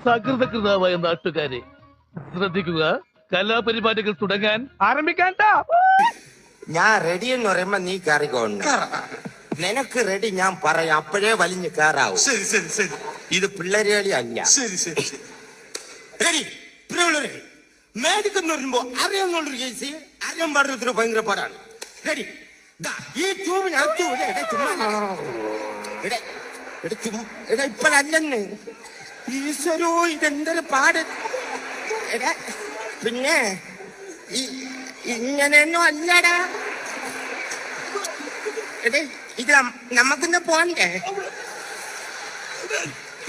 സകൃതകൃതാവായ നാട്ടുകാരെ ശ്രദ്ധിക്കുക, കലാപരിപാടികൾ തുടങ്ങാൻ ആരംഭിക്കാൻ. ഞാൻ റെഡി എന്ന് പറയുമ്പോ നീ കയറിക്കോണ്ട. നിനക്ക് റെഡി ഞാൻ പറയാം, അപ്പോഴേ വലിഞ്ഞ് കയറാവും. ശരി ശരി ശരി. ഇത് പിള്ളേര് കളി അല്ല. ശരി ശരി ശരി. റെഡി. മേടിക്കെന്ന് പറയുമ്പോ അറിയാന്നുള്ളൊരു കേസ് അറിയാൻ പാടുന്നതിന് ഭയങ്കര പാടാണ്. റെഡി. ഈ ട്യൂബിനകത്ത് ഇപ്പഴല്ലെന്ന് ഈശ്വരോ ഇതെന്തൊരു പാട്. പിന്നെ ഇങ്ങനെയൊന്നും അല്ലടാ. ഇത് നമുക്കിന്ന് പോണ്ടേ?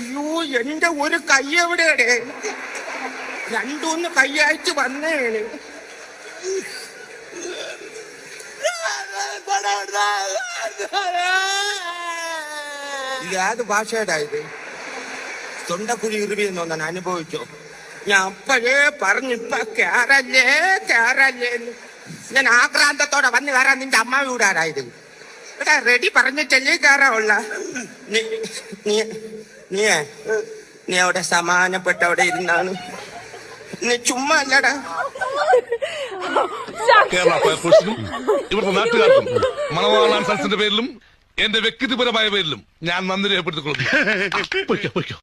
അയ്യോ, എന്റെ ഒരു കൈ എവിടെയാണ്? രണ്ടൂന്ന് കൈയായിട്ട് വന്നേണ്. ഇത് ഏത് ഭാഷയുടെ ഇത്? തൊണ്ടക്കുഴി ഇറുവിയെന്ന് തോന്നാൻ അനുഭവിച്ചോ? ഞാൻ അപ്പോഴേ പറഞ്ഞിപ്പ കേറല്ലേ കേറല്ലേന്ന്. ഞാൻ ആക്രാന്തത്തോടെ വന്ന് കയറാൻ നിന്റെ അമ്മ വീടാരായത്? എടാ റെഡി പറഞ്ഞിട്ടല്ലേ കയറാവുള്ള. നീ അവിടെ സമാനപ്പെട്ട അവിടെ ഇരുന്നാണ്. നീ ചുമ്മാ അല്ലടാ. കേരള ഫയർഫോഴ്സിനും ഇവിടുത്തെ നാട്ടുകാർക്കും മണവാളാൻ സൽസിന്റെ പേരിലും എന്റെ വ്യക്തിപരമായ പേരിലും ഞാൻ നന്ദി രേഖപ്പെടുത്തിക്കൊള്ളുന്നു.